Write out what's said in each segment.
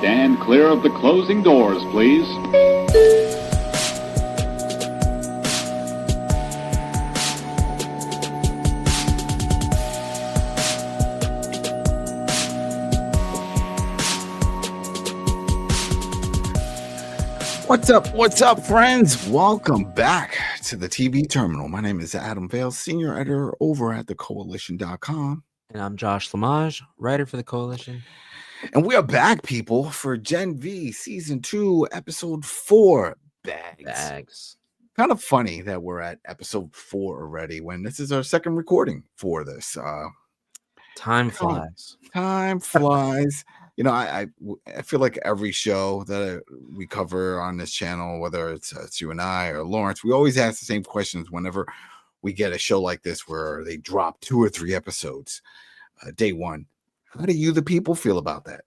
Stand clear of the closing doors, please. What's up, friends? Welcome back to the TV Terminal. My name is Adam Vale, senior editor over at Koalition.com. And I'm Josh Lamage, writer for the Koalition. And we are back, people, for Gen V Season 2, Episode 4, Bags. Kind of funny that we're at Episode 4 already when this is our second recording for this. Time flies. Time flies. You know, I feel like every show that we cover on this channel, whether it's you and I or Lawrence, we always ask the same questions whenever we get a show like this where they drop 2 or 3 episodes day one. How do you, the people, feel about that?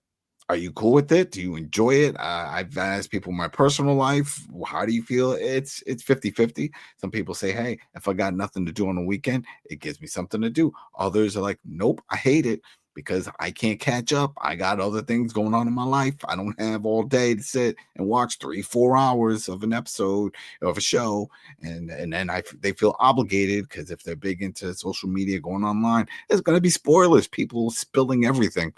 Are you cool with it? Do you enjoy it? I've asked people in my personal life, how do you feel? It's 50-50. Some people say, hey, if I got nothing to do on the weekend, it gives me something to do. Others are like, nope, I hate it because I can't catch up. I got other things going on in my life. I don't have all day to sit and watch 3-4 hours of an episode of a show. And then they feel obligated because if they're big into social media going online, there's going to be spoilers, people spilling everything.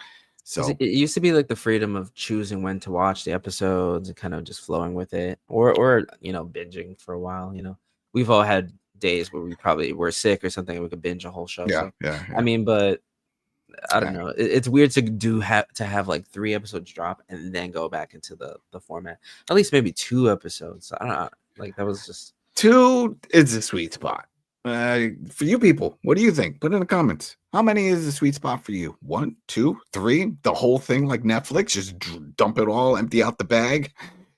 So it used to be like the freedom of choosing when to watch the episodes and kind of just flowing with it, or you know, binging for a while. You know, we've all had days where we probably were sick or something and we could binge a whole show. Yeah. I mean, but I don't know. It's weird to have like 3 episodes drop and then go back into the format. At least maybe 2 episodes. I don't know. Like that was just 2 is a sweet spot. For you people, what do you think? Put in the comments. How many is the sweet spot for you? 1, 2, 3? The whole thing like Netflix? Just dump it all, empty out the bag?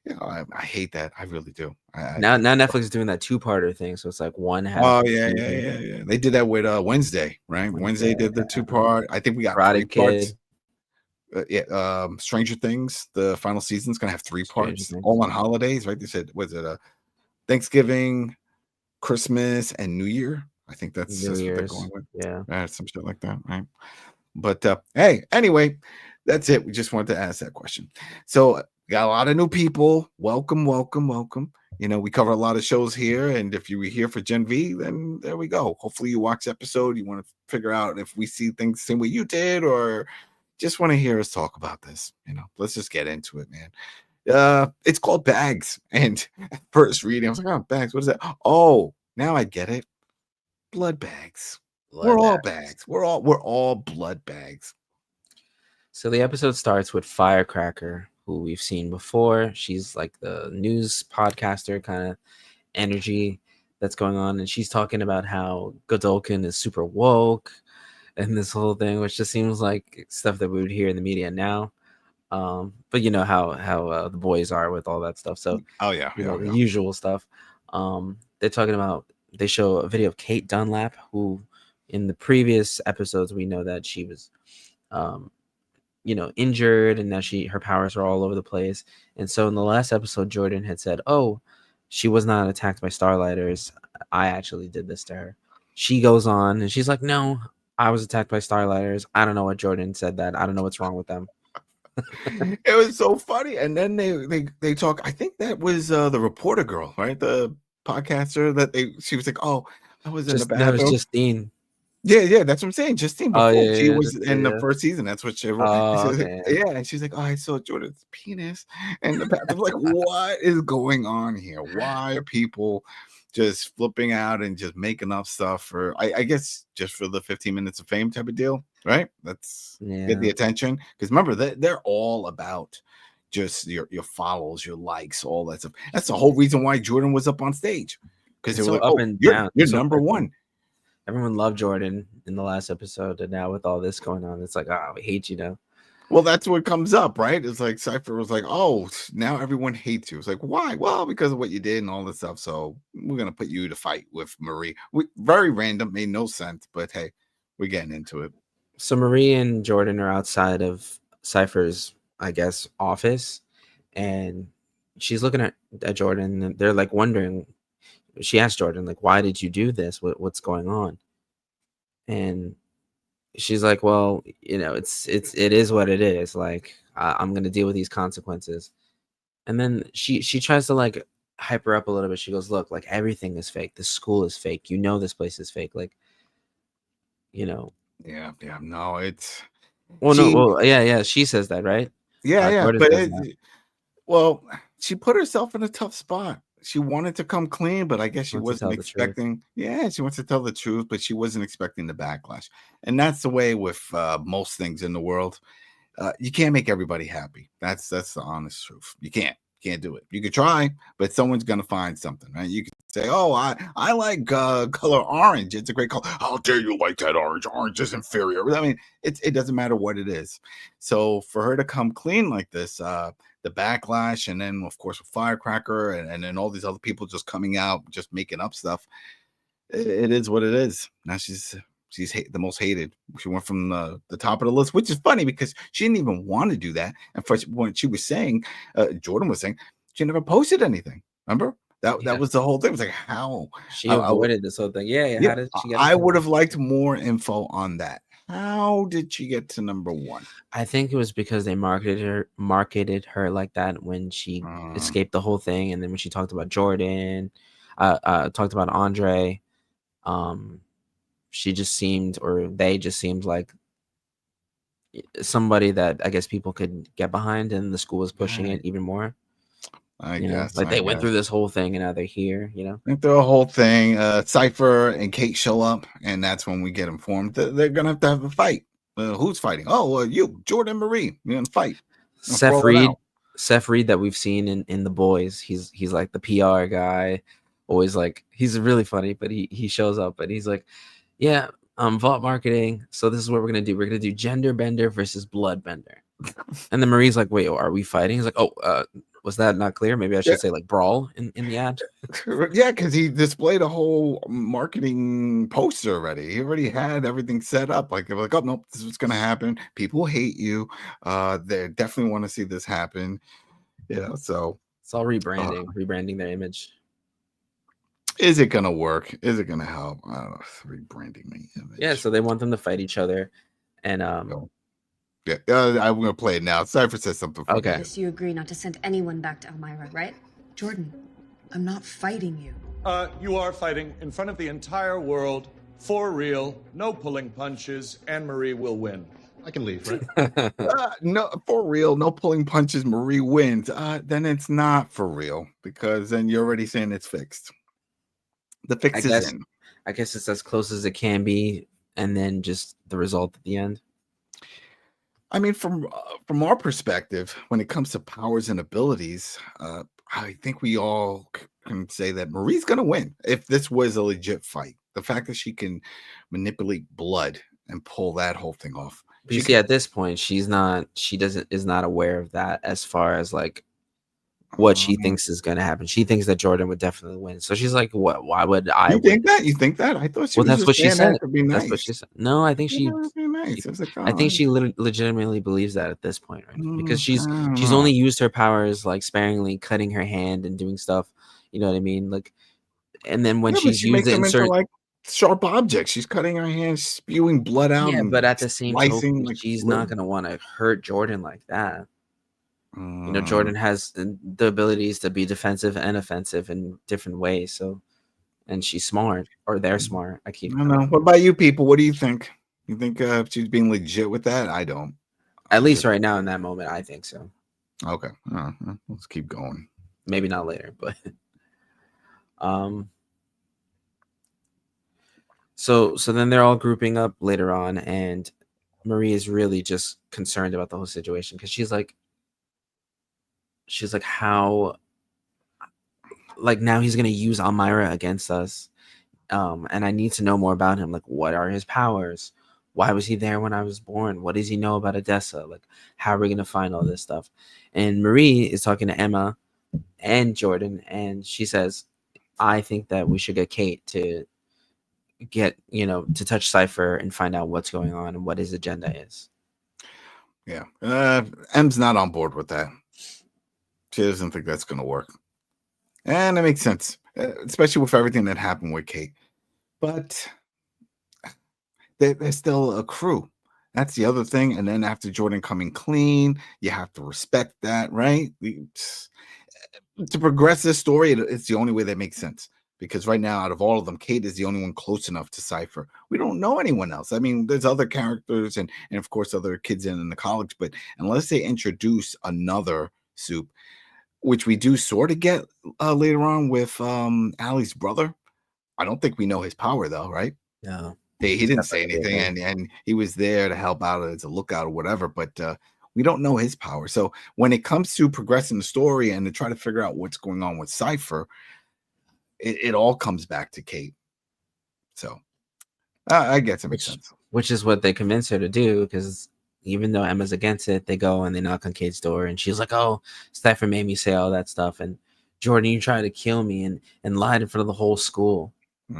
You know, I hate that. I really do. Now Netflix is doing that 2-parter thing, so it's like one half. Oh yeah. They did that with Wednesday, right? Wednesday did the 2-part. I think we got 3 parts. Stranger Things, the final season's gonna have 3 parts, all on holidays, right? They said, was it Thanksgiving, Christmas, and New Year? I think that's what they're going with. Yeah, some shit like that, right? But hey, anyway, that's it. We just wanted to ask that question. So got a lot of new people. Welcome. You know, we cover a lot of shows here, and if you were here for Gen V, then there we go. Hopefully you watch the episode. You want to figure out if we see things the same way you did, or just want to hear us talk about this. You know, let's just get into it, man. It's called Bags, and at first reading, I was like, oh, bags, what is that? Oh, now I get it. Blood bags. We're all bags. We're all blood bags. So the episode starts with Firecracker, who we've seen before. She's like the news podcaster kind of energy that's going on, and she's talking about how Godolkin is super woke and this whole thing, which just seems like stuff that we would hear in the media now. But you know how the boys are with all that stuff. So the usual stuff. They're talking about, they show a video of Kate Dunlap, who in the previous episodes we know that she was injured and that her powers are all over the place. And so in the last episode, Jordan had said, oh, she was not attacked by Starlighters, I actually did this to her. She goes on and she's like, no, I was attacked by Starlighters. I don't know what Jordan said that. I don't know what's wrong with them. It was so funny. And then they talk, I think that was the reporter girl, right? The podcaster she was like, oh, I was in the bathroom. That was Justine. Yeah, that's what I'm saying. Justine, before she was in the first season. That's what she wrote. And she's like, oh, I saw Jordan's penis. And the bathroom, like, what is going on here? Why are people just flipping out and just making up stuff for, I guess, just for the 15 minutes of fame type of deal, right? That's get the attention. Because remember, they're all about just your follows, your likes, all that stuff. That's the whole reason why Jordan was up on stage. Because they were like, oh, you're number one. Everyone loved Jordan in the last episode, and now with all this going on, it's like, we hate you now. Well, that's what comes up, right? It's like Cypher was like, oh, now everyone hates you. It's like, why? Well, because of what you did and all this stuff. So we're going to put you to fight with Marie. Very random, made no sense, but hey, we're getting into it. So Marie and Jordan are outside of Cypher's, I guess, office, and she's looking at Jordan, and they're like wondering. She asked Jordan, like, why did you do this? What's going on? And she's like, well, you know, it is what it is. Like, I'm gonna deal with these consequences. And then she tries to like hype her up a little bit. She goes, "Look, like everything is fake. This school is fake. You know this place is fake. Like, you know." Yeah, no, it's Well, no, she. well, yeah. She says that, right? Yeah, Jordan but says that. well, she put herself in a tough spot. She wanted to come clean, but I guess she Wants to wasn't tell the truth. expecting. Yeah, she wants to tell the truth, but she wasn't expecting the backlash. And that's the way with most things in the world. You can't make everybody happy. That's the honest truth. You can't do it. You could try, but someone's gonna find something, right? You could say, "Oh, I like color orange. It's a great color. How dare you like that orange? Orange is inferior." I mean, it doesn't matter what it is. So for her to come clean like this, the backlash, and then of course with Firecracker, and then all these other people just coming out, just making up stuff. It is what it is. Now she's the most hated. She went from the top of the list, which is funny because she didn't even want to do that. And first, when she was saying, Jordan was saying, she never posted anything. Remember that Yeah. was the whole thing. It was like how She avoided this whole thing. Yeah. yeah. How did she get? I would have liked more info on that. How did she get to number one? I think it was because they marketed her like that when she escaped the whole thing, and then when she talked about Jordan, talked about Andre, she just seemed, or they just seemed like somebody that I guess people could get behind, and the school was pushing it even more. I guess Like they went through this whole thing, and now they're here. Went through a whole thing. Cypher and Kate show up, and that's when we get informed that they're gonna have a fight. Who's fighting? Oh, well, you, Jordan Marie, you're gonna fight. Seth Reed that we've seen in The Boys. He's like the PR guy, always like, he's really funny, but he shows up and he's like, yeah, Vault Marketing. So this is what we're gonna do. We're gonna do Gender Bender versus Blood Bender. And then Marie's like, wait, are we fighting? He's like, oh, was that not clear? Maybe I should say like brawl in the ad. Yeah, because he displayed a whole marketing poster already. He already had everything set up. Like, oh nope, this is what's gonna happen. People hate you. They definitely want to see this happen. So it's all rebranding their image. Is it gonna work? Is it gonna help? I don't know. Rebranding the image. Yeah, so they want them to fight each other, and yeah, I'm gonna play it now. Cypher says something. Okay. So you agree not to send anyone back to Elmira, right? Jordan, I'm not fighting you. You are fighting in front of the entire world, for real, no pulling punches, and Marie will win. I can leave, right? No, for real, no pulling punches. Marie wins. Then it's not for real, because then you're already saying it's fixed. The fix is in. I guess it's as close as it can be, and then just the result at the end. I mean, from our perspective, when it comes to powers and abilities, I think we all can say that Marie's going to win if this was a legit fight. The fact that she can manipulate blood and pull that whole thing off. But you see, at this point, is not aware of that as far as like what she thinks is going to happen. She thinks that Jordan would definitely win. So she's like, "What? Why would I?" You think that? You think that? I thought she. Well, that's what she said. Nice. That's what she said. No, I think she. Nice. I think she legitimately believes that at this point, right? Because she's only used her powers like sparingly, cutting her hand and doing stuff. You know what I mean? Like, and then when she's used it in certain like sharp objects, she's cutting her hands, spewing blood out. Yeah, but at the same time, she's not gonna want to hurt Jordan like that. Jordan has the abilities to be defensive and offensive in different ways. So, and she's smart, or they're smart. I don't know. What about you people? What do you think? You think she's being legit with that? I don't. At least right now in that moment, I think so. Okay. Let's keep going. Maybe not later, but So then they're all grouping up later on, and Marie is really just concerned about the whole situation because she's like, how, like, now he's gonna use Elmira against us, and I need to know more about him. Like, what are his powers? Why was he there when I was born? What does he know about Odessa? Like, how are we gonna find all this stuff? And Marie is talking to Emma and Jordan, and she says, I think that we should get Kate to get, to touch Cypher and find out what's going on and what his agenda is. Yeah. M's not on board with that. She doesn't think that's going to work. And it makes sense, especially with everything that happened with Kate. But they're still a crew. That's the other thing. And then after Jordan coming clean, you have to respect that, right? To progress this story, it's the only way that makes sense. Because right now, out of all of them, Kate is the only one close enough to Cypher. We don't know anyone else. I mean, there's other characters and of course other kids in the college, but unless they introduce another Soup, which we do sort of get later on with Allie's brother, I don't think we know his power though, right? No. He didn't say Definitely anything, and he was there to help out as a lookout or whatever, but we don't know his power. So when it comes to progressing the story and to try to figure out what's going on with Cypher, it all comes back to Kate. So I guess it makes sense. Which is what they convinced her to do, because even though Emma's against it, they go and they knock on Kate's door, and she's like, "Oh, Cypher made me say all that stuff, and Jordan, you tried to kill me and lied in front of the whole school." Yeah.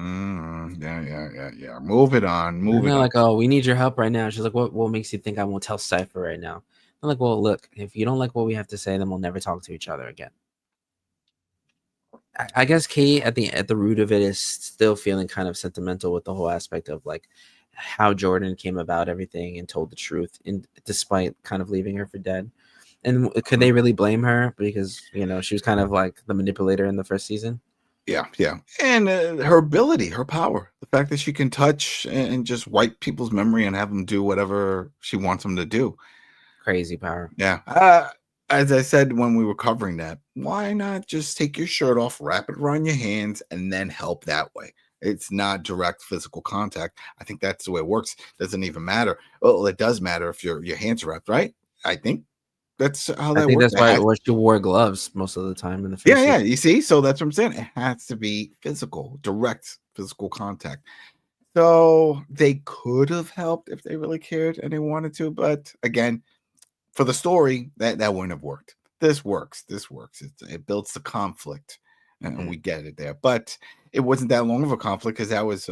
Move it on. And they're like, "Oh, we need your help right now." She's like, "What makes you think I won't tell Cypher right now?" I'm like, "Well, look, if you don't like what we have to say, then we'll never talk to each other again." I guess Kate at the root of it is still feeling kind of sentimental with the whole aspect of like how Jordan came about everything and told the truth, and despite kind of leaving her for dead. And could they really blame her, because she was kind of like the manipulator in the first season? Yeah. And her ability, her power, the fact that she can touch and just wipe people's memory and have them do whatever she wants them to do. Crazy power. Yeah. As I said when we were covering that, why not just take your shirt off, wrap it around your hands, and then help that way? It's not direct physical contact. I think that's the way it works. Doesn't even matter. Well, it does matter if your hands are wrapped, right? I think that's how that I think works. that's why she wore gloves most of the time in the first Yeah. season. You see, so that's what I'm saying. It has to be physical, direct physical contact. So they could have helped if they really cared and they wanted to, but again, for the story, that wouldn't have worked. This works. It builds the conflict, and we get it there. But it wasn't that long of a conflict, because that was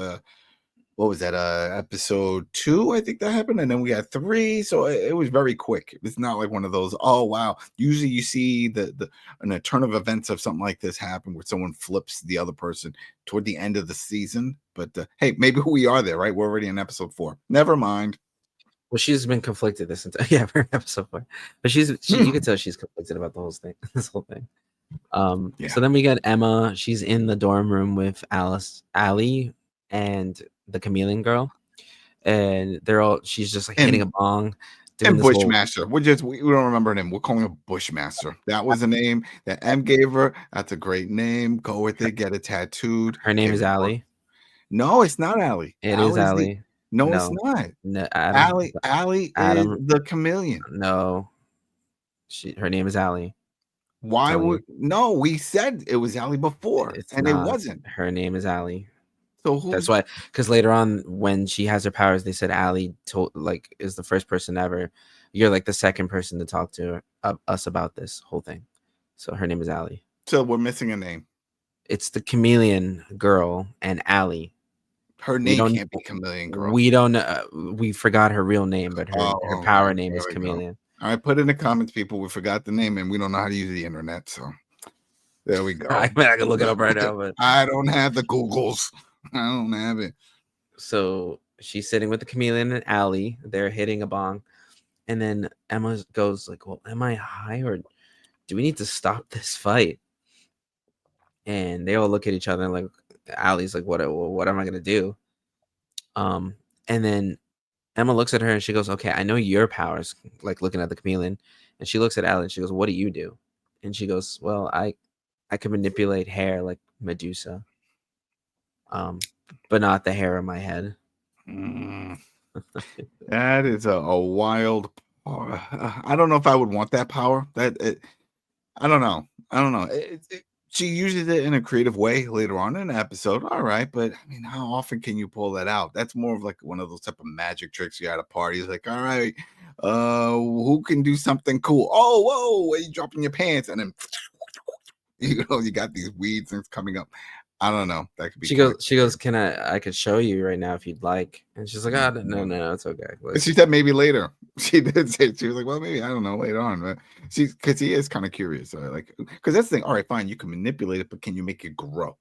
what was that? Episode 2, I think that happened, and then we had 3. So it was very quick. It's not like one of those. Oh wow! Usually you see a turn of events of something like this happen where someone flips the other person toward the end of the season. But hey, maybe we are there, right? We're already in episode 4. Never mind. Well, she's been conflicted this entire we're in episode 4, but you can tell she's conflicted about the whole thing. This whole thing. So then we got Emma. She's in the dorm room with Allie, and the chameleon girl, and she's just like hitting a bong. And Bushmaster. We don't remember her name. We're calling her Bushmaster. That was a name that M gave her. That's a great name. Go with it. Get it tattooed. Her name is Allie. No, it's not Allie. It is Allie. No, it's not. No, Adam. Allie Adam. is the chameleon. No, her name is Allie. Why would no? We said it was Allie before, and it wasn't. Her name is Allie. So that's why, because later on when she has her powers, they said Allie is the first person ever. You're like the second person to talk to us about this whole thing. So her name is Allie. So we're missing a name. It's the chameleon girl and Allie. Her name can't be Chameleon Girl. We don't know. We forgot her real name, but her power name is Chameleon. All right, put in the comments, people. We forgot the name, and we don't know how to use the internet. So there we go. I can look it up right now, but I don't have the Googles. I don't have it. So she's sitting with the chameleon and Allie. They're hitting a bong, and then Emma goes like, "Well, am I high, or do we need to stop this fight?" And they all look at each other and like, Allie's like, what am I gonna do? And then Emma looks at her and she goes, "Okay, I know your powers," like looking at the chameleon. And she looks at Allie and she goes, "What do you do?" And she goes, "Well, I can manipulate hair like Medusa, but not the hair on my head." That is a wild. I don't know if I would want that power. I don't know. She uses it in a creative way later on in the episode. All right, but I mean, how often can you pull that out? That's more of like one of those type of magic tricks you at a party. It's like, all right, who can do something cool? Oh, whoa, are you dropping your pants? And then you got these weed things coming up. I don't know. That could be. She goes, "Can I could show you right now if you'd like." And she's like, "Oh, no, it's okay." Like, she said maybe later. She did say, she was like, "Well, maybe I don't know later on." But because he is kind of curious, because that's the thing. All right, fine, you can manipulate it, but can you make it grow?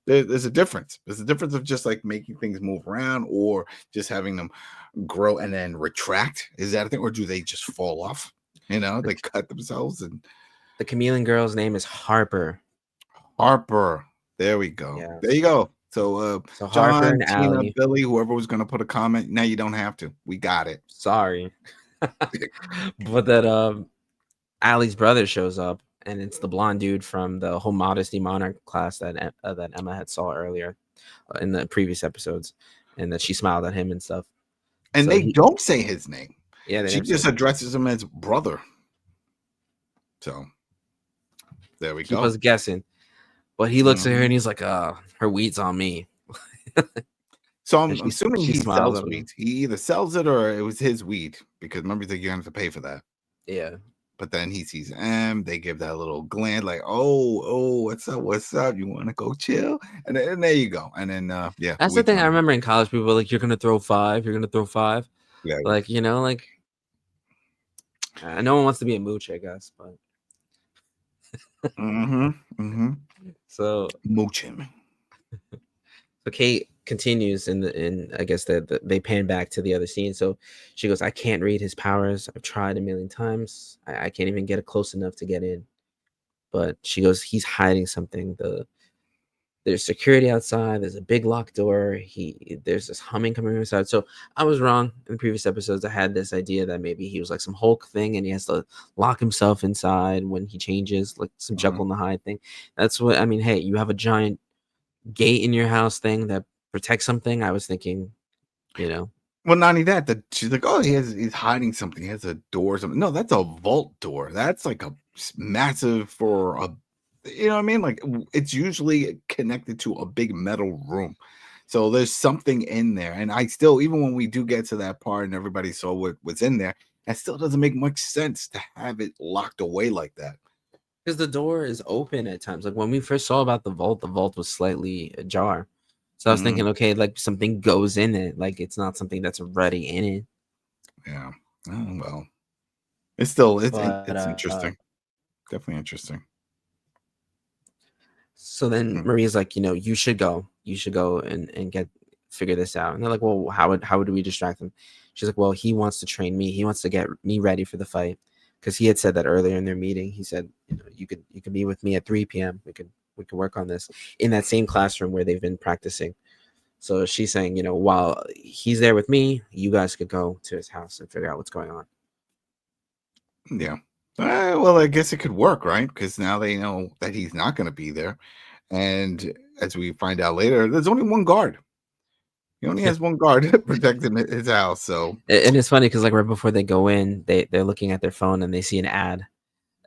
There's a difference. There's a difference of just like making things move around or just having them grow and then retract. Is that a thing, or do they just fall off? You know, they cut themselves. And The chameleon girl's name is Harper. Harper. There we go. Yeah. There you go. So, So Harper John, and Tina, Allie. Billy, whoever was going to put a comment, now you don't have to. We got it. Sorry. But that Allie's brother shows up, and it's the blonde dude from the whole Modesty Monarch class that Emma had saw earlier in the previous episodes, and that she smiled at him and stuff. And So they don't say his name. Yeah, they She never just said- addresses him as brother. So there we keep go. us guessing. But he looks at her and he's like, her weed's on me. So I'm And she- assuming she he smiles sells at him. weed. He either sells it or it was his weed, because remember he's like, you're gonna have to pay for that. Yeah. But then he sees M. They give that little glance, like, "Oh, what's up? What's up? You want to go chill?" And then there you go. And then yeah, That's the weed's thing. I on. remember in college, people were like, you're gonna throw 5, you're gonna throw 5. Yeah. Like, you know, like no one wants to be a mooch, I guess, but so Mooch him. So Kate continues in I guess that they pan back to the other scene. So she goes, I can't read his powers. I've tried a million times. I can't even get close enough to get in. But she goes, he's hiding something. There's security outside. There's a big locked door. There's this humming coming from inside. So I was wrong in previous episodes. I had this idea that maybe he was like some Hulk thing and he has to lock himself inside when he changes, like some Jekyll and the Hyde thing. That's what I mean. Hey, you have a giant gate in your house thing that protects something. I was thinking, you know. Well, not only that, she's like, oh, he's hiding something. He has a door or something. No, that's a vault door. That's like a massive for a, you know what I mean? Like it's usually connected to a big metal room. So there's something in there. And I still, even when we do get to that part and everybody saw what's in there, that still doesn't make much sense to have it locked away like that. Because the door is open at times. Like when we first saw about the vault was slightly ajar. So I was thinking, okay, like something goes in it. Like it's not something that's already in it. Yeah. Oh, well. It's still, it's But, interesting. Definitely interesting. So then Maria's like, you should go. You should go and figure this out. And they're like, well, how would we distract him? She's like, well, he wants to train me. He wants to get me ready for the fight. Because he had said that earlier in their meeting. He said, you could meet with me at 3 p.m. We could work on this in that same classroom where they've been practicing. So she's saying, while he's there with me, you guys could go to his house and figure out what's going on. Yeah. Well, I guess it could work, right? Because now they know that he's not going to be there. And as we find out later, there's only one guard. He only has one guard protecting his house. So, and it's funny because like right before they go in, they're looking at their phone and they see an ad,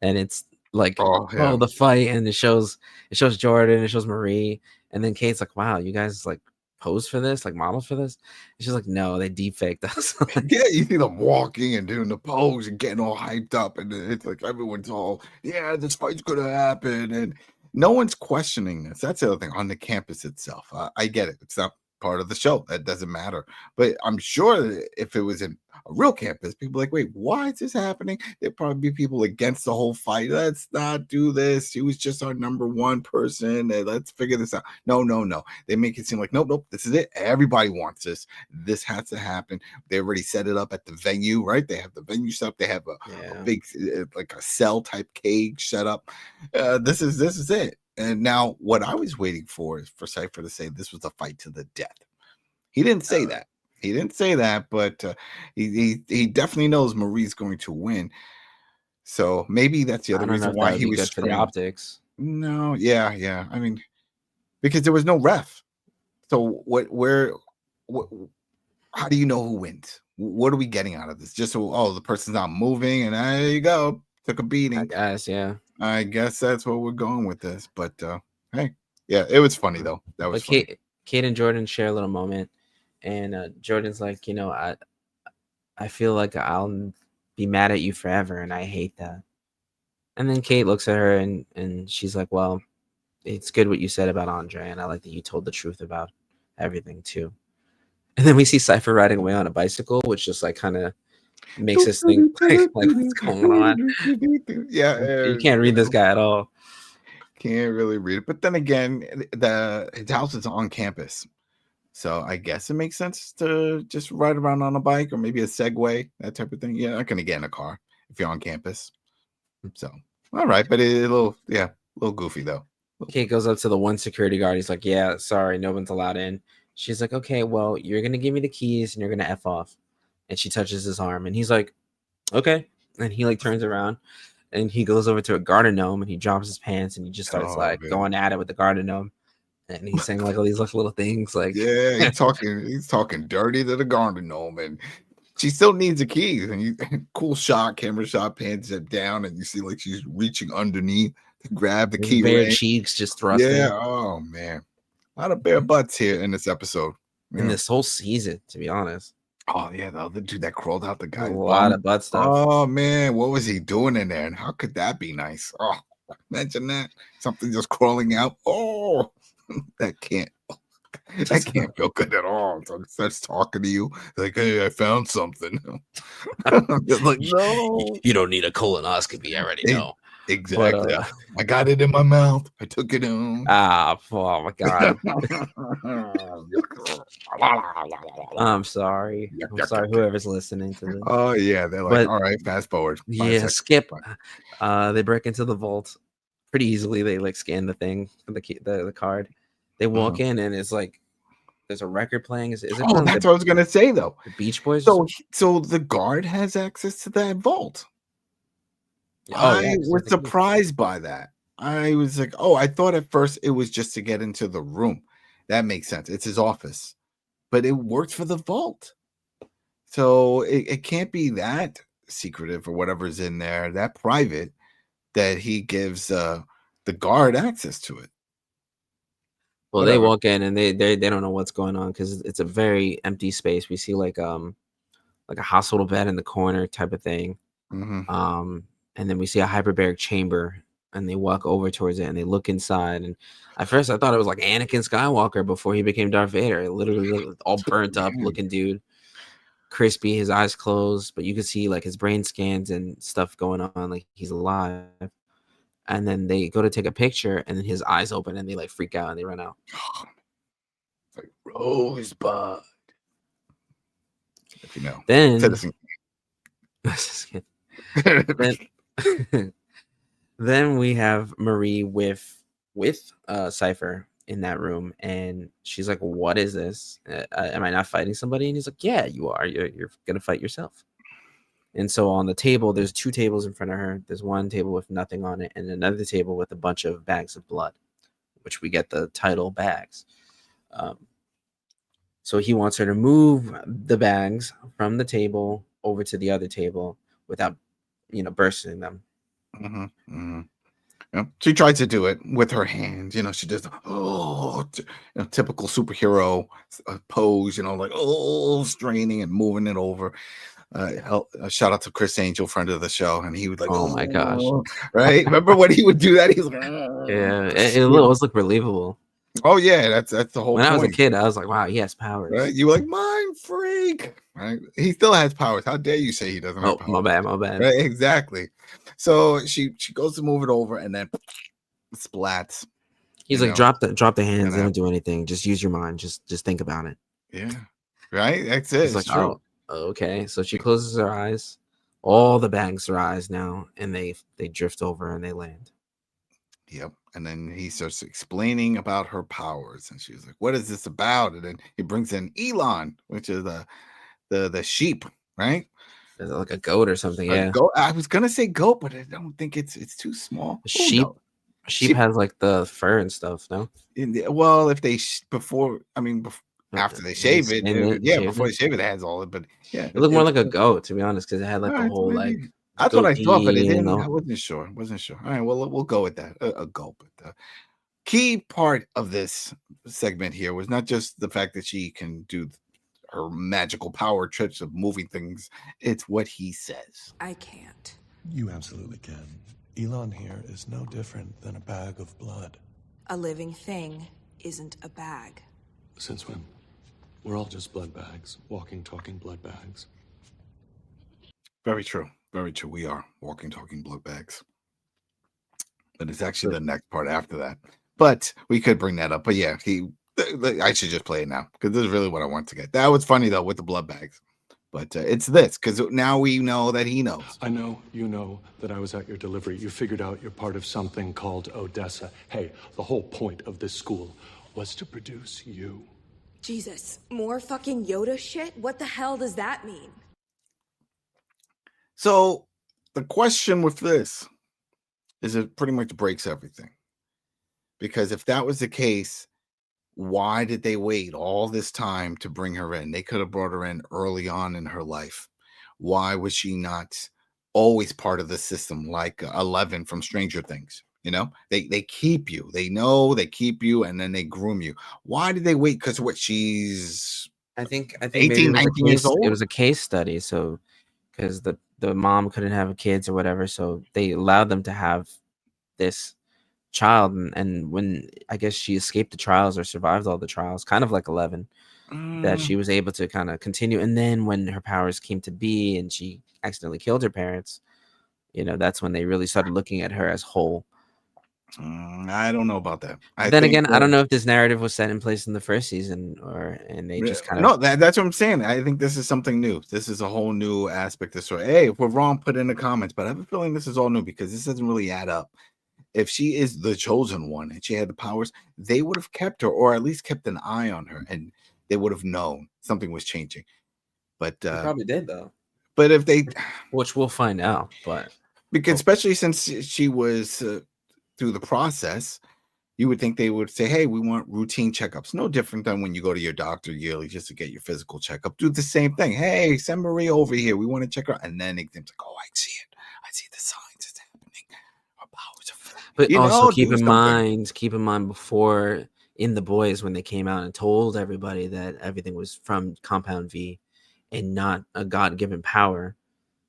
and it's like, the fight, and it shows Jordan, it shows Marie, and then Kate's like, wow, you guys like pose for this, like models for this? And she's like, no, they deep faked us. yeah, you see them walking and doing the pose and getting all hyped up, and it's like everyone's all, yeah, this fight's gonna happen, and no one's questioning this. That's the other thing on the campus itself. I get it; it's not part of the show. That doesn't matter. But I'm sure that if it was in a real campus, people are like, wait, why is this happening? There'd probably be people against the whole fight. Let's not do this. He was just our number one person. Let's figure this out. No. They make it seem like, nope, this is it. Everybody wants this. This has to happen. They already set it up at the venue, right? They have the venue set up. They have a big, like a cell type cage set up. This is it. And now what I was waiting for is for Cypher to say this was a fight to the death. He didn't say that. He didn't say that, but he definitely knows Marie's going to win. So maybe that's the other reason why he was good for the optics. No, yeah. I mean, because there was no ref. So how do you know who wins? What are we getting out of this? Just the person's not moving, and there you go. Took a beating. I guess, yeah. I guess that's what we're going with this. But hey, yeah, it was funny though. That was funny. Kate and Jordan share a little moment, and Jordan's like, I feel like I'll be mad at you forever, and I hate that. And then Kate looks at her and she's like, well, it's good what you said about Andre, and I like that you told the truth about everything too. And then we see Cypher riding away on a bicycle, which just like kind of makes us think like what's going on. Yeah, you can't read this guy at all. Can't really read it. But then again, his house is on campus. So I guess it makes sense to just ride around on a bike or maybe a Segway, that type of thing. You're not going to get in a car if you're on campus. So, all right. But a little goofy, though. Kate goes up to the one security guard. He's like, yeah, sorry, no one's allowed in. She's like, okay, well, you're going to give me the keys and you're going to F off. And she touches his arm. And he's like, okay. And he like turns around and he goes over to a garden gnome and he drops his pants and he just starts going at it with the garden gnome. And he's saying like all these little things like he's talking dirty to the garden gnome, and she still needs the keys. And you cool shot, camera shot, pans it down, and you see like she's reaching underneath to grab the key. Bare cheeks just thrusting. Yeah, oh man, a lot of bare butts here in this episode. In this whole season, to be honest. Oh yeah, the other dude that crawled out the guy. A lot of butt stuff. Oh man, what was he doing in there? And how could that be nice? Oh, imagine that. Something just crawling out. Oh. That can't feel good at all. So it starts talking to you like, hey, I found something. I'm just like, no, you don't need a colonoscopy. I already know. Exactly. But, I got it in my mouth. I took it in. Oh my god. I'm sorry. I'm sorry, whoever's listening to this. Oh yeah, they're like, all right, fast forward. Skip. They break into the vault pretty easily. They like scan the thing, the card. They walk in and it's like there's a record playing. Is it? Oh, that's what I was gonna say though. The Beach Boys. So the guard has access to that vault. Oh, I was surprised by that. I was like, I thought at first it was just to get into the room. That makes sense. It's his office, but it works for the vault. So it can't be that secretive or whatever's in there, that private, that he gives the guard access to it. Well, they walk in and they don't know what's going on because it's a very empty space. We see like a hospital bed in the corner type of thing. Mm-hmm. And then we see a hyperbaric chamber and they walk over towards it and they look inside. And at first I thought it was like Anakin Skywalker before he became Darth Vader. It literally looked all burnt up looking dude. Crispy, his eyes closed, but you could see like his brain scans and stuff going on, like he's alive. And then they go to take a picture, and then his eyes open, and they like freak out and they run out. It's like Rosebud, if you know. Then, then we have Marie with Cypher in that room, and she's like, "What is this? Am I not fighting somebody?" And he's like, "Yeah, you are. You're gonna fight yourself." And so on the table, there's two tables in front of her. There's one table with nothing on it, and another table with a bunch of bags of blood, which we get the title bags. So he wants her to move the bags from the table over to the other table without, bursting them. Mm-hmm. Mm-hmm. She tries to do it with her hands. She does typical superhero pose. Like straining and moving it over. Shout out to Chris Angel, friend of the show, and he would like, oh my gosh, right? Remember when he would do that? He was like, yeah, it always looked believable. Oh yeah, that's the whole. When point. I was a kid, I was like, wow, he has powers. Right? You were like, mind freak, right? He still has powers. How dare you say he doesn't have powers? My bad. Right? Exactly. So she goes to move it over, and then splats. He's like, drop the hands. They don't do anything. Just use your mind. Just think about it. Yeah. Right. That's it. It's like, true. Okay, so she closes her eyes. All the bags are eyes now, and they drift over and they land. Yep. And then he starts explaining about her powers, and she's like, "What is this about?" And then he brings in Elon, which is the sheep, right? Is it like a goat or something? Yeah. Goat. I was gonna say goat, but I don't think it's too small. Sheep. Sheep has like the fur and stuff. No. Well, if they before after they shave it, before they shave it, it has all it. But yeah, it looked more like a goat, to be honest, because it had like the whole like. That's what I thought, but it didn't. I wasn't sure. All right, well, we'll go with that. A goat. But the key part of this segment here was not just the fact that she can do her magical power trips of moving things. It's what he says. I can't. You absolutely can. Elon here is no different than a bag of blood. A living thing isn't a bag. Since when? We're all just blood bags, walking, talking blood bags. Very true. Very true. We are walking, talking blood bags. but it's actually the next part after that. But we could bring that up. But yeah, I should just play it now because this is really what I want to get. That was funny though with the blood bags. But it's this because now we know that he knows. I know you know that I was at your delivery. You figured out you're part of something called Odessa. Hey, the whole point of this school was to produce you. Jesus, more fucking Yoda shit? What the hell does that mean? So the question with this is it pretty much breaks everything. Because if that was the case, why did they wait all this time to bring her in? They could have brought her in early on in her life. Why was she not always part of the system like 11 from Stranger Things? You know, they keep you. They know they keep you and then they groom you. Why did they wait? Because what she's I think 18, maybe it was 19 years old. It was a case study. So because the mom couldn't have kids or whatever, so they allowed them to have this child, and when I guess she escaped the trials or survived all the trials, kind of like 11, that she was able to kind of continue. And then when her powers came to be and she accidentally killed her parents, you know, that's when they really started looking at her as whole. I don't know about that. But then again, I don't know if this narrative was set in place in the first season and they just kind of... No, that's what I'm saying. I think this is something new. This is a whole new aspect of the story. Hey, if we're wrong, put it in the comments. But I have a feeling this is all new because this doesn't really add up. If she is the chosen one and she had the powers, they would have kept her or at least kept an eye on her and they would have known something was changing. But They probably did though. But if they, which we'll find out, but because especially since she was through the process, you would think they would say, hey, we want routine checkups. No different than when you go to your doctor yearly just to get your physical checkup. Do the same thing. Hey, send Maria over here. We want to check her. And then it's like, oh, I see it. I see the signs. It's happening. Our powers are... But also keep in mind before in The Boys, when they came out and told everybody that everything was from Compound V and not a God-given power,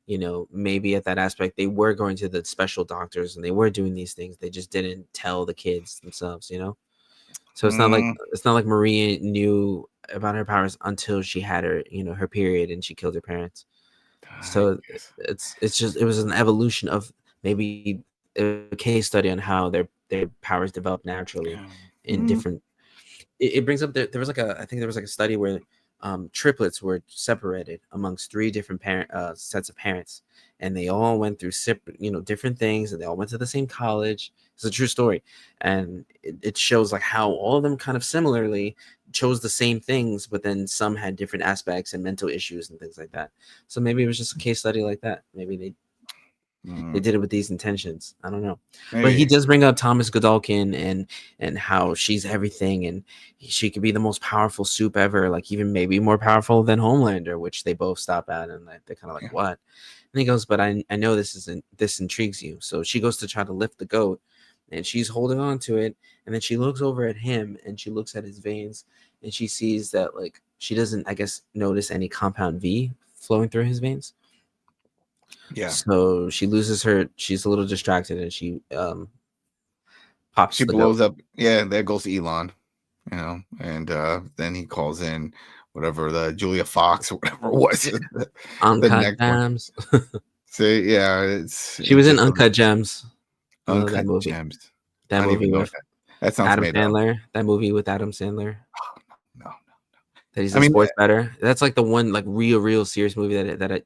you know, maybe at that aspect they were going to the special doctors and they were doing these things. They just didn't tell the kids themselves, you know. So it's not like Maria knew about her powers until she had her, you know, her period and she killed her parents. So it was an evolution of maybe a case study on how their powers develop naturally in different... It brings up there was like I think there was like a study where triplets were separated amongst 3 different sets of parents, and they all went through different things, and they all went to the same college. It's a true story, and it shows like how all of them kind of similarly chose the same things, but then some had different aspects and mental issues and things like that. So maybe it was just a case study like that. Maybe they did it with these intentions. I don't know. Maybe. But he does bring up Thomas Godolkin and how she's everything and she could be the most powerful soup ever, like even maybe more powerful than Homelander, which they both stop at, and they're kind of like, what? And he goes, but I know this intrigues you. So she goes to try to lift the goat and she's holding on to it, and then she looks over at him and she looks at his veins and she sees that like she doesn't, I guess, notice any Compound V flowing through his veins. Yeah. So she loses her. She's a little distracted, and she pops. She blows up. Yeah, there goes Elon. You know, and then he calls in whatever the Julia Fox or whatever it was. Uncut Gems. See, yeah, she was in Uncut Gems. Uncut Gems. That movie with that sounds Adam made Sandler. Up. That movie with Adam Sandler. No. That he's a sports bettor. That's like the one like real serious movie that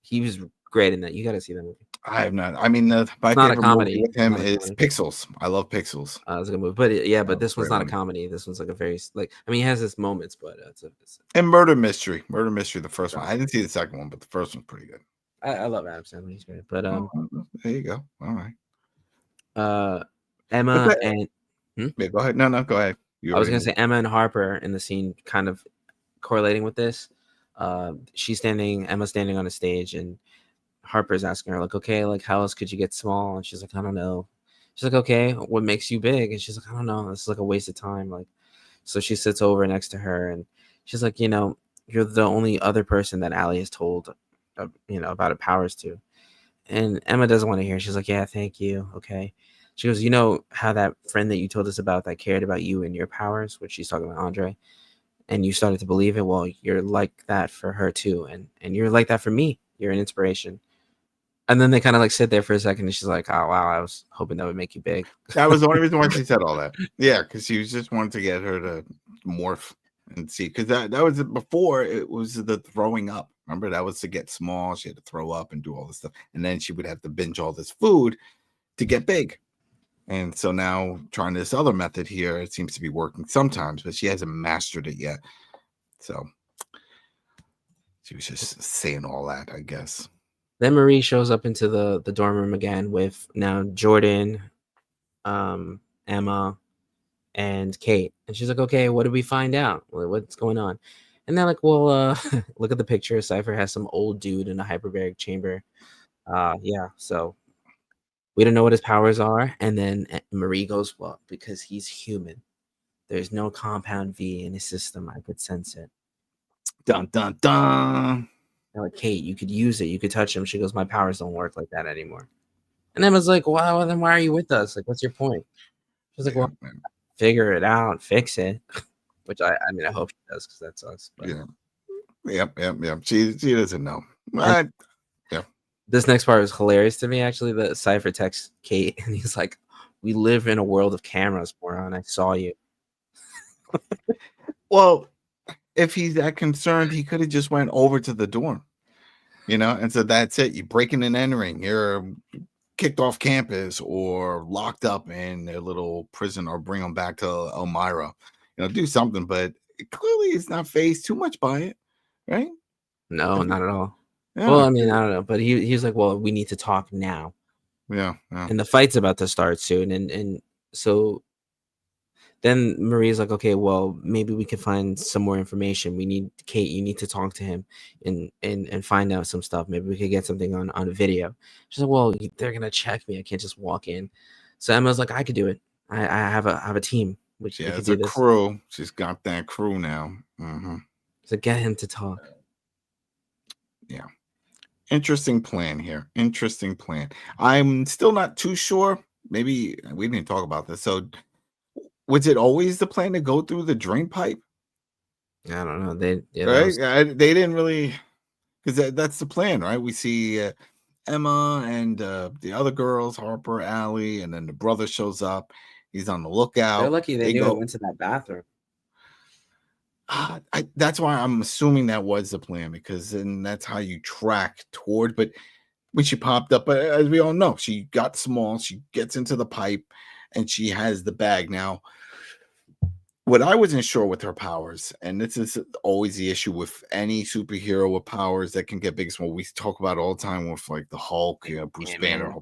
he was great in that. You got to see that movie. I have not. I mean, my favorite movie with him is Pixels. I love Pixels. It's a good movie, but this one's not a comedy. This one's like a very he has his moments, but it's and Murder Mystery, the first one. I didn't see the second one, but the first one's pretty good. I love Adam Sandler. He's great. But there you go. All right. Emma and yeah, go ahead. No, go ahead. I was gonna say Emma and Harper in the scene, kind of correlating with this. Emma's standing on a stage, and Harper's asking her like, okay, like how else could you get small? And she's like, I don't know. She's like, okay, what makes you big? And she's like, I don't know. This is like a waste of time. Like, so she sits over next to her, and she's like, you know, you're the only other person that Allie has told, about her powers to. And Emma doesn't want to hear. She's like, yeah, thank you. Okay. She goes, you know how that friend that you told us about that cared about you and your powers, which she's talking about Andre, and you started to believe it. Well, you're like that for her too, and you're like that for me. You're an inspiration. And then they kind of like sit there for a second, and she's like, "Oh wow, I was hoping that would make you big." That was the only reason why she said all that. Yeah, because she was just wanted to get her to morph and see. Because that was before it was the throwing up. Remember, that was to get small. She had to throw up and do all this stuff, and then she would have to binge all this food to get big. And so now trying this other method here, it seems to be working sometimes, but she hasn't mastered it yet. So she was just saying all that, I guess. Then Marie shows up into the dorm room again with now Jordan, Emma, and Kate. And she's like, okay, what did we find out? What's going on? And they're like, well, look at the picture. Cypher has some old dude in a hyperbaric chamber. Yeah, so we don't know what his powers are. And then Marie goes, well, because he's human. There's no compound V in his system. I could sense it. Dun, dun, dun. They're like, Kate, you could use it. You could touch him. She goes, my powers don't work like that anymore. And Emma's like, well, then why are you with us? Like, what's your point? She's like, well, figure it out, fix it. Which I mean, I hope she does because that sucks. But. Yeah. Yep. She doesn't know. This next part was hilarious to me, actually. The Cypher texts Kate, and he's like, we live in a world of cameras, moron. I saw you. Well, if he's that concerned, he could have just went over to the dorm, and so that's it. You're breaking and entering. You're kicked off campus or locked up in a little prison, or bring them back to Elmira. Do something, but clearly it's not phased too much by it, right? No, not at all. Yeah. Well, I mean, I don't know, but he's like, well, we need to talk now. Yeah. And the fight's about to start soon, and so then Marie's like, okay, well, maybe we can find some more information. We need Kate. You need to talk to him and find out some stuff. Maybe we could get something on video. She's like, well, they're gonna check me. I can't just walk in. So Emma's like, I could do it. I have a team. Which yeah, it's a crew. She's got that crew now. Mm-hmm. So get him to talk. Yeah. Interesting plan here. Interesting plan. I'm still not too sure. Maybe we didn't talk about this. So was it always the plan to go through the drain pipe? I don't know. They didn't really, because that's the plan, right? We see Emma and the other girls, Harper, Allie, and then the brother shows up. He's on the lookout. They're lucky they knew it went to that bathroom. That's why I'm assuming that was the plan, because then that's how you track toward. But when she popped up, as we all know, she got small. She gets into the pipe, and she has the bag. Now, what I wasn't sure with her powers, and this is always the issue with any superhero with powers that can get big. So we talk about all the time with like the Hulk, Bruce Banner,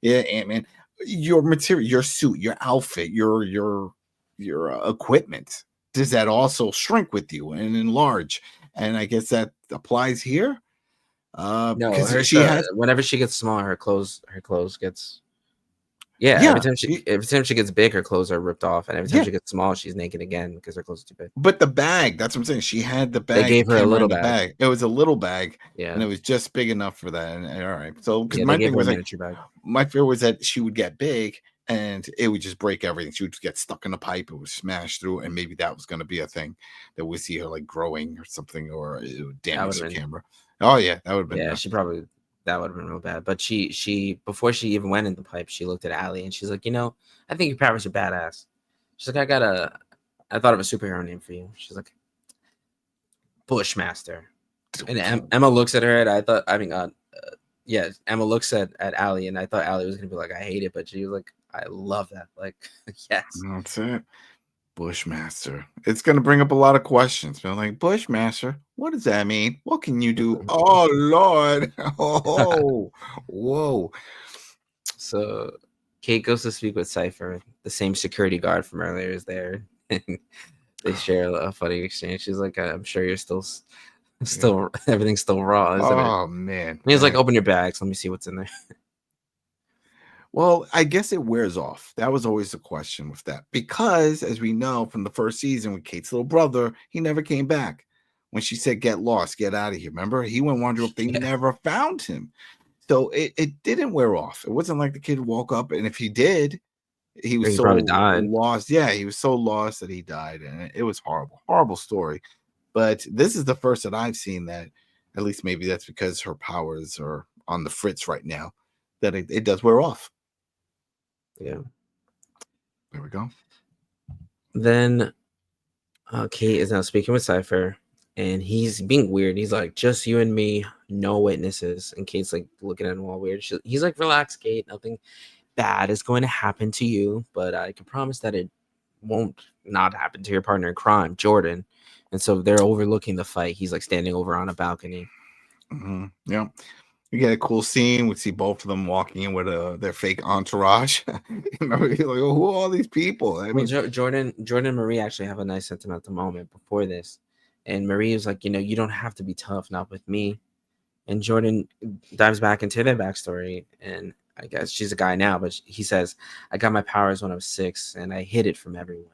Ant-Man. Your material, your suit, your outfit, your equipment, does that also shrink with you and enlarge? And I guess that applies here. No, whenever she gets smaller, her clothes gets. Yeah, every time she gets big, her clothes are ripped off, and every time she gets small, she's naked again because her clothes are too big. But the bag, that's what I'm saying. She had the bag. They gave her a little bag. It was a little bag, yeah, and it was just big enough for that. And all right, so because my thing was bag. My fear was that she would get big and it would just break everything. She would get stuck in a pipe, it would smash through, and maybe that was going to be a thing that we see her like growing or something, or it would damage the camera. Oh yeah, that would have been. Yeah, that would have been real bad. But she before she even went in the pipe, she looked at Allie and she's like, I think your powers are badass. She's like, I thought of a superhero name for you. She's like, Bushmaster. And Emma looks at her, and Emma looks at Allie, and I thought Allie was gonna be like, I hate it, but she was like, I love that. Like, yes. That's it. Bushmaster. It's going to bring up a lot of questions. But like, Bushmaster, what does that mean? What can you do? Oh, Lord. Oh, whoa. So Kate goes to speak with Cypher. The same security guard from earlier is there. They share a funny exchange. She's like, I'm sure you're still everything's still raw, isn't it? Oh, man. And he's like, open your bags. Let me see what's in there. Well, I guess it wears off. That was always the question with that. Because, as we know from the first season with Kate's little brother, he never came back. When she said, get lost, get out of here. Remember? He went wandering up. They never found him. So it didn't wear off. It wasn't like the kid woke up. And if he did, he was so lost. Yeah, he was so lost that he died. And it was horrible. Horrible story. But this is the first that I've seen that, at least maybe that's because her powers are on the fritz right now that it does wear off. Yeah. There we go. Then Kate is now speaking with Cypher, and he's being weird. He's like, just you and me, no witnesses. And Kate's like looking at him all weird. He's like, relax, Kate. Nothing bad is going to happen to you, but I can promise that it won't not happen to your partner in crime, Jordan. And so they're overlooking the fight. He's like standing over on a balcony. Mm-hmm. Yeah. We get a cool scene. We see both of them walking in with their fake entourage. Remember, you're like, oh, who are all these people? I mean, Jordan and Marie actually have a nice sentimental moment before this. And Marie is like, you don't have to be tough, not with me. And Jordan dives back into their backstory. And I guess she's a guy now, but he says, I got my powers when I was 6 and I hid it from everyone.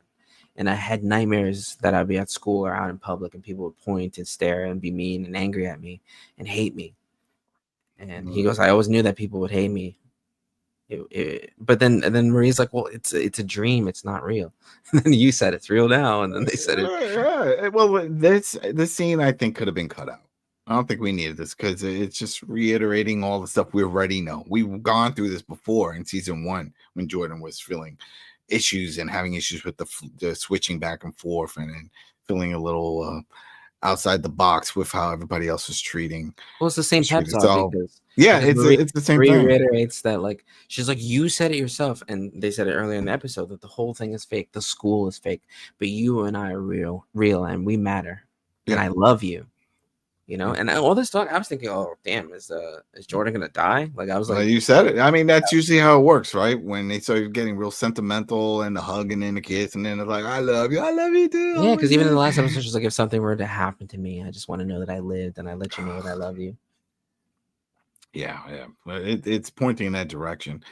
And I had nightmares that I'd be at school or out in public and people would point and stare and be mean and angry at me and hate me. And he goes, I always knew that people would hate me. But then Marie's like, well, it's a dream. It's not real. And then you said it's real now. And then they said it. Yeah. Well, this scene I think could have been cut out. I don't think we needed this because it's just reiterating all the stuff we already know. We've gone through this before in season 1 when Jordan was feeling issues and having issues with the switching back and forth and feeling a little outside the box with how everybody else was treating. Well, it's the same pep talk. So, it's the same Marie thing. Reiterates that, like, she's like, you said it yourself, and they said it earlier in the episode that the whole thing is fake. The school is fake, but you and I are real, and we matter, and I love you. And all this talk, I was thinking, oh damn, is Jordan gonna die? Like I was like, you said it. I mean, that's usually how it works, right? When they start getting real sentimental and the hugging and the kiss, and then it's like, I love you too. Yeah, because even in the last episode, she's like, if something were to happen to me, I just want to know that I lived, and I let you know that I love you. Yeah, it's pointing in that direction.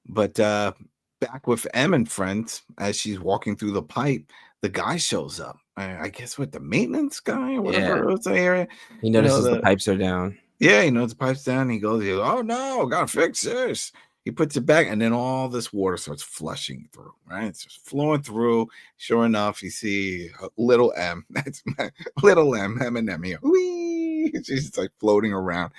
But back with Em and friends, as she's walking through the pipe, the guy shows up. I guess what, the maintenance guy or whatever was the area. He notices the pipes are down. Yeah, he knows the pipe's down. He goes, oh no, gotta fix this. He puts it back, and then all this water starts flushing through, right? It's just flowing through. Sure enough, you see little M. That's little M, Eminem here. Whee! She's just like floating around.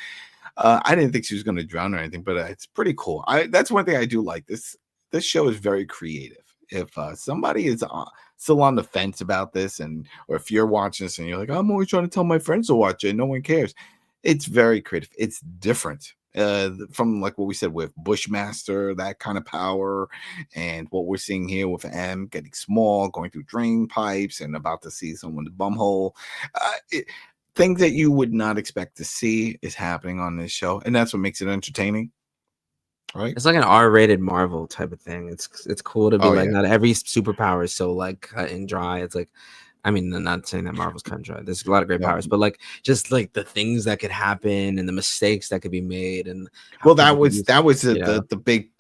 I didn't think she was going to drown or anything, but it's pretty cool. That's one thing I do like. This show is very creative. If somebody is still on the fence about this, or if you're watching this and you're like, I'm always trying to tell my friends to watch it, no one cares. It's very creative. It's different from like what we said with Bushmaster, that kind of power, and what we're seeing here with M getting small, going through drain pipes, and about to see someone's bumhole. Things that you would not expect to see is happening on this show, and that's what makes it entertaining. Right? It's like an R-rated Marvel type of thing. It's cool to be not every superpower is so like cut and dry. It's like, I mean, I'm not saying that Marvel's cut and dry. There's a lot of great powers, but like just like the things that could happen and the mistakes that could be made. And well, that was the big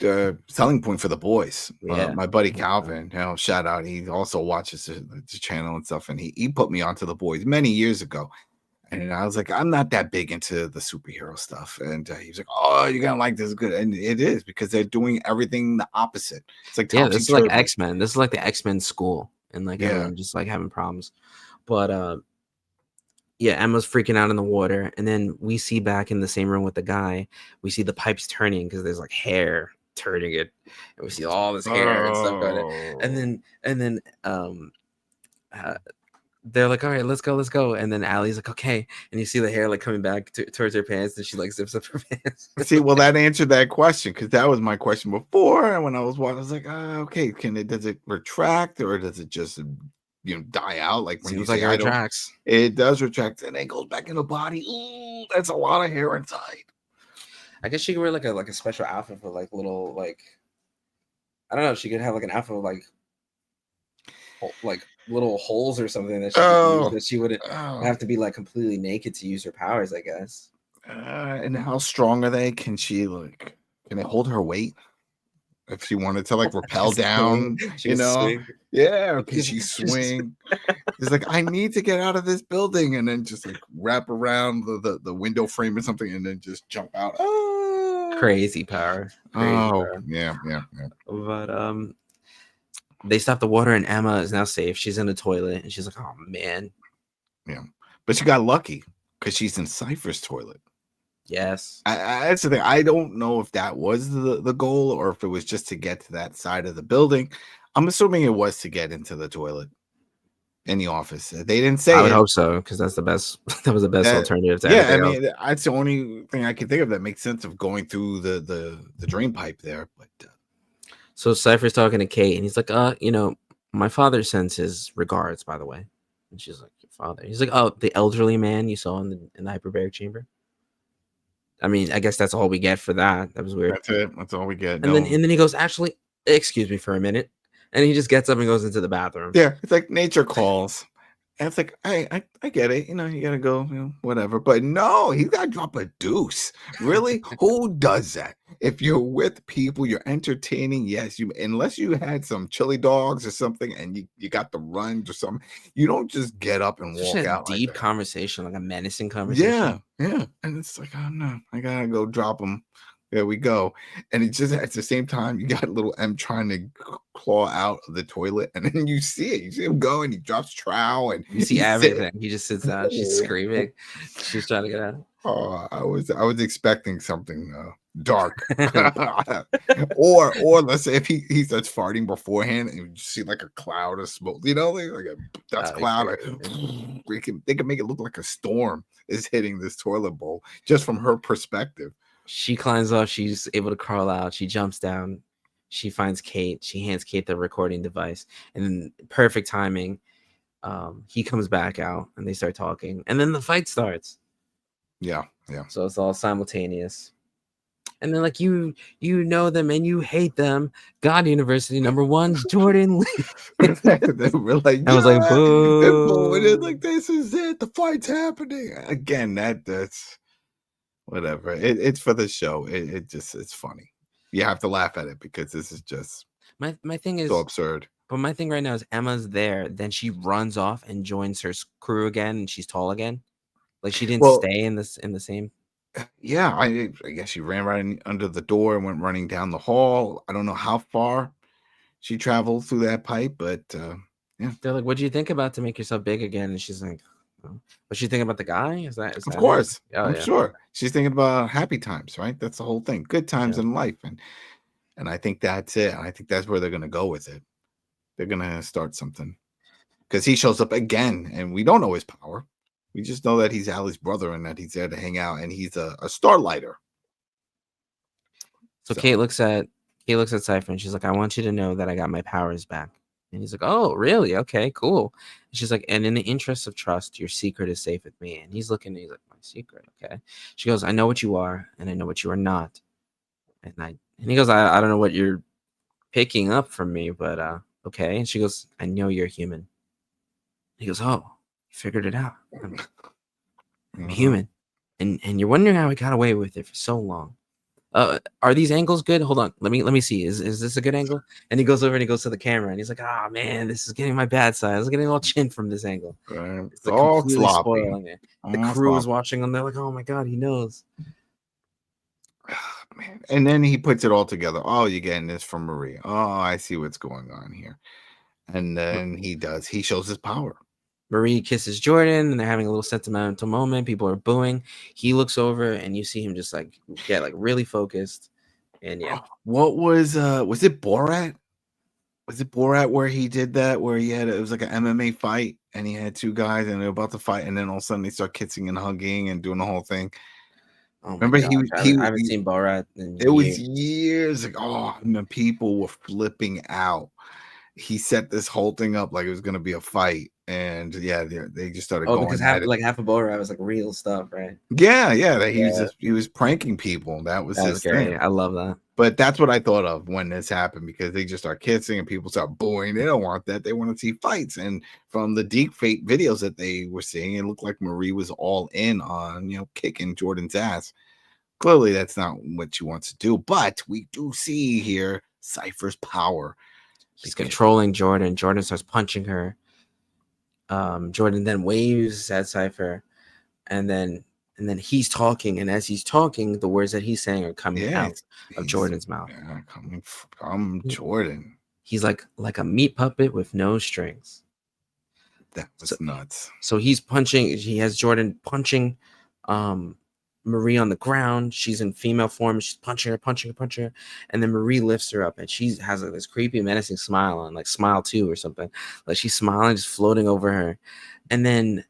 selling point for The Boys. My buddy Calvin, shout out. He also watches the channel and stuff, and he put me onto The Boys many years ago. And I was like, I'm not that big into the superhero stuff. And he was like, oh, you're going to like this. Good. And it is, because they're doing everything the opposite. It's like, this is like X-Men. This is like the X-Men school. And like everyone just like having problems. But Emma's freaking out in the water. And then we see back in the same room with the guy, we see the pipes turning because there's like hair turning it. And we see all this hair and stuff going on. And then they're like, all right, let's go. And then Allie's like, okay. And you see the hair like coming back towards her pants, and she like zips up her pants. See, well, that answered that question, because that was my question before. And when I was watching, I was like, okay, does it retract, or does it just die out? Like when Seems like it retracts. It does retract, and then goes back in the body. Ooh, that's a lot of hair inside. I guess she could wear like a special outfit for like little like, I don't know. She could have like an outfit with like little holes or something that she wouldn't have to be like completely naked to use her powers, I guess. And how strong are they? Can they hold her weight if she wanted to like rappel down? Swing. Yeah, or can she swing? It's like, I need to get out of this building, and then just like wrap around the window frame or something, and then just jump out. Crazy power. Yeah. But they stop the water, and Emma is now safe. She's in the toilet, and she's like, oh, man. Yeah. But she got lucky because she's in Cypher's toilet. Yes. That's the thing. I don't know if that was the goal or if it was just to get to that side of the building. I'm assuming it was to get into the toilet in the office. They didn't say I would it. hope so, because that's the best. That was the best alternative to Yeah, I everything else. mean, that's the only thing I can think of that makes sense of going through the drain pipe there. But So Cypher's talking to Kate, and he's like, my father sends his regards, by the way. And she's like, your father? He's like, oh, the elderly man you saw in the hyperbaric chamber. I mean, I guess that's all we get for that. That was weird. that's it. That's all we get. And then he goes, actually, excuse me for a minute. And he just gets up and goes into the bathroom. Yeah, it's like nature calls. And it's like, I get it. You know, you gotta go, whatever. But no, he's gotta drop a deuce. Really? Who does that? If you're with people, you're entertaining. Yes, unless you had some chili dogs or something, and you got the runs or something, you don't just get up and Just walk a out. deep like that. conversation, like a menacing conversation. Yeah. And it's like, oh no, I gotta go drop him. There we go. And it just at the same time, you got little M trying to claw out of the toilet, and then you see it. You see him go, and he drops trowel, and You see everything. He just sits down. She's screaming. She's trying to get out. Oh, I was expecting something dark, or let's say if he starts farting beforehand, and you just see like a cloud of smoke, like a dust cloud. They can make it look like a storm is hitting this toilet bowl just from her perspective. She climbs off. She's able to crawl out. She jumps down. She finds Kate. She hands Kate the recording device. And then perfect timing. He comes back out and they start talking. And then the fight starts. Yeah. So it's all simultaneous. And then like you know them and you hate them. God University #1's Jordan Lee. We're like, I was like, boo. boo. Like, this is it. The fight's happening. Again, that's whatever. It's for the show. It's funny. You have to laugh at it because this is just My thing is so absurd. But my thing right now is Emma's there, then she runs off and joins her crew again, and she's tall again. Like she didn't stay in the same. Yeah, I guess she ran right under the door and went running down the hall. I don't know how far she traveled through that pipe, but yeah. They're like, "What do you think about to make yourself big again?" And she's like, oh. "What's she thinking about the guy? Is that Of course, Oh, I'm sure she's thinking about happy times, right? That's the whole thing, good times in life, and I think that's it. I think that's where they're gonna go with it. They're gonna start something because he shows up again, and we don't know his power. We just know that he's Allie's brother and that he's there to hang out, and he's a starlighter. So Kate looks at Cypher and she's like, "I want you to know that I got my powers back." And he's like, "Oh, really? Okay, cool." And she's like, "And in the interest of trust, your secret is safe with me." And he's looking, and he's like, "My secret, okay?" She goes, "I know what you are, and I know what you are not." And he goes, I don't know what you're picking up from me, but okay. And she goes, "I know you're human." He goes, "Oh, you figured it out. I'm human." And you're wondering how I got away with it for so long. Are these angles good? Hold on. Let me see. Is this a good angle? And he goes over and he goes to the camera and he's like, "Ah, man, this is getting my bad side. I was getting all chin from this angle." It's like all completely sloppy. spoiling it. The crew is watching them. They're like, "Oh my god, he knows." Man. And then he puts it all together. Oh, you're getting this from Marie. Oh, I see what's going on here. And then he shows his power. Marie kisses Jordan and they're having a little sentimental moment. People are booing. He looks over and you see him just like get like really focused. And yeah. What was it Borat? Was it Borat where he did that? Where it was like an MMA fight and he had two guys and they're about to fight and then all of a sudden they start kissing and hugging and doing the whole thing. Oh remember gosh, I haven't seen Borat in it was years ago. Oh, man, people were flipping out. He set this whole thing up like it was going to be a fight, and yeah, they just started going. Because half of Borat was like real stuff, right? Yeah. He was pranking people. That was his thing. I love that. But that's what I thought of when this happened because they just start kissing and people start booing. They don't want that. They want to see fights. And from the deep fake videos that they were seeing, it looked like Marie was all in on kicking Jordan's ass. Clearly, that's not what she wants to do. But we do see here Cypher's power. He's controlling Jordan. Jordan starts punching her. Jordan then waves at Cypher, and then he's talking. And as he's talking, the words that he's saying are coming out of Jordan's mouth. Yeah, coming from Jordan. He's like a meat puppet with no strings. That was nuts. So he's punching. He has Jordan punching Marie on the ground. She's in female form. She's punching her. And then Marie lifts her up and she has like this creepy, menacing smile on, like Smile 2 or something. Like she's smiling, just floating over her. And then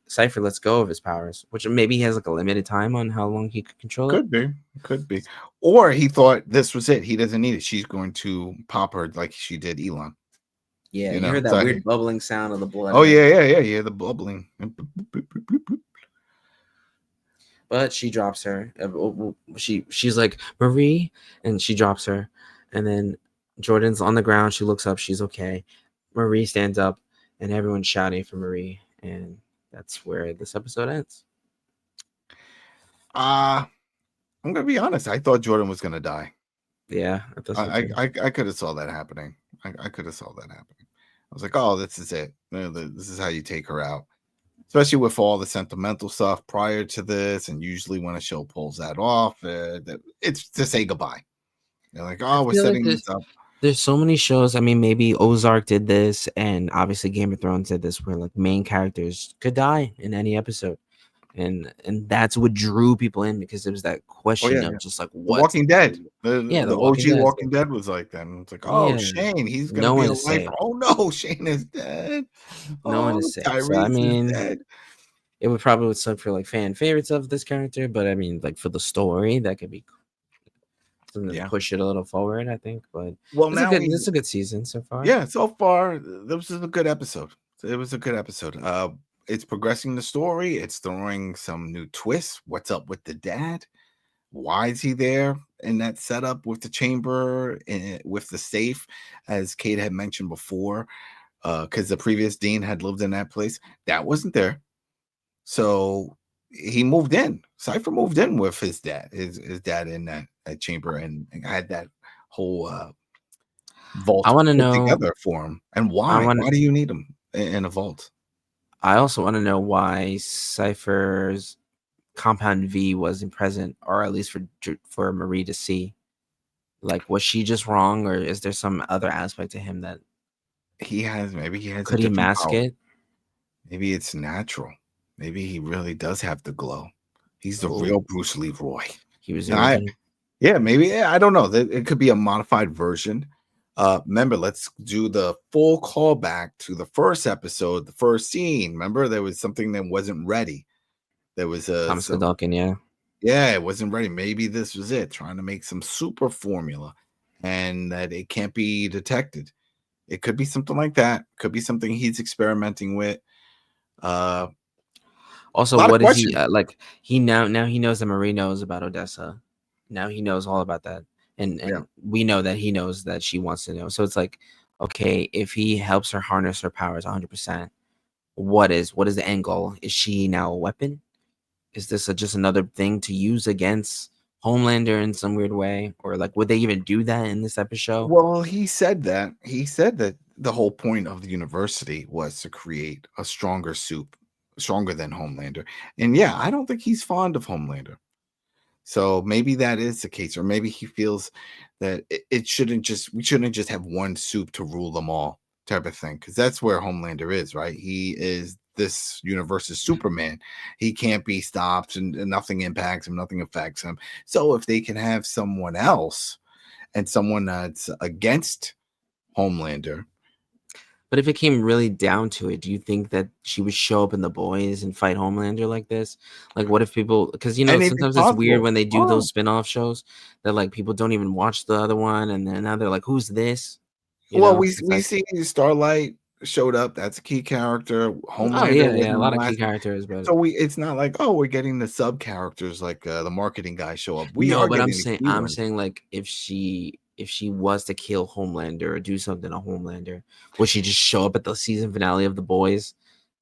Cypher lets go of his powers, which maybe he has like a limited time on how long he could control it. Could be. Or he thought this was it. He doesn't need it. She's going to pop her like she did Elon. Yeah, You you know, heard that so weird bubbling sound of the blood. Oh yeah, the bubbling. But she drops her. She's like, Marie, and she drops her. And then Jordan's on the ground. She looks up. She's okay. Marie stands up, and everyone's shouting for Marie. And that's where this episode ends. I'm gonna be honest. I thought Jordan was gonna die. Yeah, I could have saw that happening. I could have saw that happening. I was like, oh, this is it. This is how you take her out. Especially with all the sentimental stuff prior to this, and usually when a show pulls that off, it's to say goodbye. They're like, oh, we're setting this up. There's so many shows. I mean, maybe Ozark did this, and obviously Game of Thrones did this, where like main characters could die in any episode, and that's what drew people in, because there was that question of just like what Walking Dead. The Walking OG Dead. Walking Dead was like that. And it's like, oh, Shane, he's gonna be alive. Oh no, Shane is dead. No one is safe. Tyrese So, I mean, is dead. it would suck for like fan favorites of this character, but I mean, like for the story, that could be something to push it a little forward, I think. But it's a good season so far. Yeah, so far this was a good episode. It was a good episode. It's progressing the story. It's throwing some new twists. What's up with the dad? Why is he there in that setup with the chamber and with the safe, as Kate had mentioned before? Because the previous dean had lived in that place. That wasn't there. So he moved in. Cypher moved in with his dad, his dad in that chamber, and had that whole vault I want to know together for him. And why? Why do you need him in a vault? I also want to know why Cypher's Compound V wasn't present, or at least for Marie to see. Like, was she just wrong, or is there some other aspect to him that he has? Maybe he has. Could he mask it? Maybe it's natural. Maybe he really does have the glow. He's the real Bruce Leroy. He was. Maybe. I don't know. It could be a modified version. Remember, let's do the full callback to the first episode, the first scene. Remember, there was something that wasn't ready. There was Thomas Godolkin, yeah, it wasn't ready. Maybe this was it, trying to make some super formula, and that it can't be detected. It could be something like that. Could be something he's experimenting with. Also, what is he like? He now he knows that Marie knows about Odessa. Now he knows all about that. And we know that he knows that she wants to know. So it's like, okay, if he helps her harness her powers 100%, what is the end goal? Is she now a weapon? Is this just another thing to use against Homelander in some weird way? Or like, would they even do that in this type of show? Well, he said that the whole point of the university was to create a stronger than Homelander. And yeah, I don't think he's fond of Homelander. So maybe that is the case, or maybe he feels that we shouldn't just have one soup to rule them all, type of thing. Because that's where Homelander is, right? He is this universe's Superman. He can't be stopped, and nothing impacts him, nothing affects him. So if they can have someone else, and someone that's against Homelander. But if it came really down to it, do you think that she would show up in The Boys and fight Homelander like this? Like, what if people, because sometimes it's weird when they do those spin-off shows that like people don't even watch the other one, and then now they're like, who's this? We see Starlight showed up. That's a key character. Homelander, a lot of key characters, but so it's not like, oh, we're getting the sub characters like the marketing guy show up. I'm saying like if she was to kill Homelander or do something to Homelander, would she just show up at the season finale of The Boys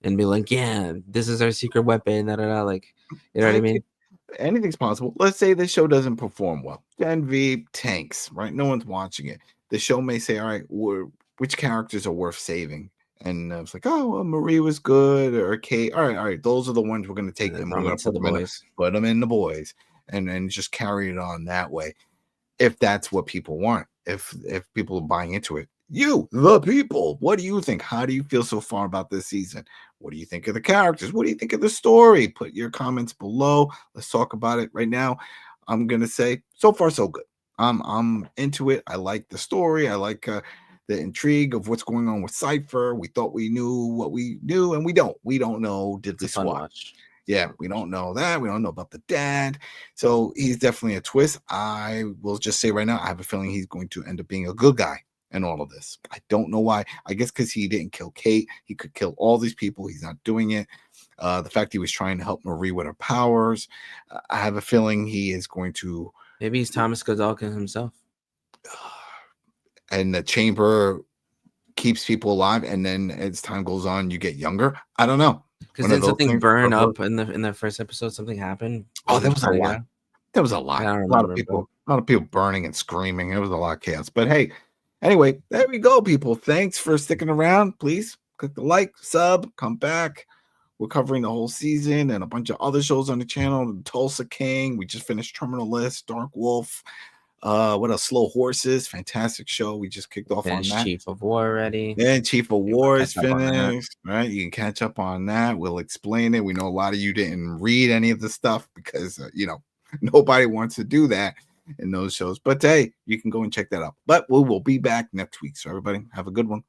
and be like, yeah, this is our secret weapon, like, you know what I mean? Anything's possible. Let's say the show doesn't perform well. Gen V tanks, right? No one's watching it. The show may say, all right, which characters are worth saving? And it's like, oh, well, Marie was good, or Kate. All right, those are the ones we're going to take them. We're going to put them in The Boys, and just carry it on that way. If that's what people want, if people are buying into it, You, the people, what do you think? How do you feel so far about this season? What do you think of the characters? What do you think of the story? Put your comments below. Let's talk about it right now. I'm gonna say so far so good. I'm into it. I like the story. I like the intrigue of what's going on with Cypher. We thought we knew what we knew, and we don't. We don't know It's a diddly fun squat. watch. Yeah, we don't know that. We don't know about the dad. So he's definitely a twist. I will just say right now, I have a feeling he's going to end up being a good guy in all of this. I don't know why. I guess because he didn't kill Kate. He could kill all these people. He's not doing it. The fact he was trying to help Marie with her powers. I have a feeling he is going to. Maybe he's Thomas Godalkin himself. And the chamber keeps people alive. And then as time goes on, you get younger. I don't know. Because One then of those something things. burn up in the first episode. Something happened. Oh, there was a Trying to get lot. out? There was a lot. I don't A lot of remember, people, a lot of people burning and screaming. It was a lot of chaos. But hey, anyway, there we go, people. Thanks for sticking around. Please click the like, sub, come back. We're covering the whole season and a bunch of other shows on the channel. The Tulsa King. We just finished Terminal List, Dark Wolf. What else? Slow Horses. Fantastic show. We just kicked off Finished on that. Chief of War already. And Chief of can War is catch up on that. finished, right? You can catch up on that. We'll explain it. We know a lot of you didn't read any of the stuff because, nobody wants to do that in those shows. But hey, you can go and check that out. But we will be back next week. So everybody have a good one.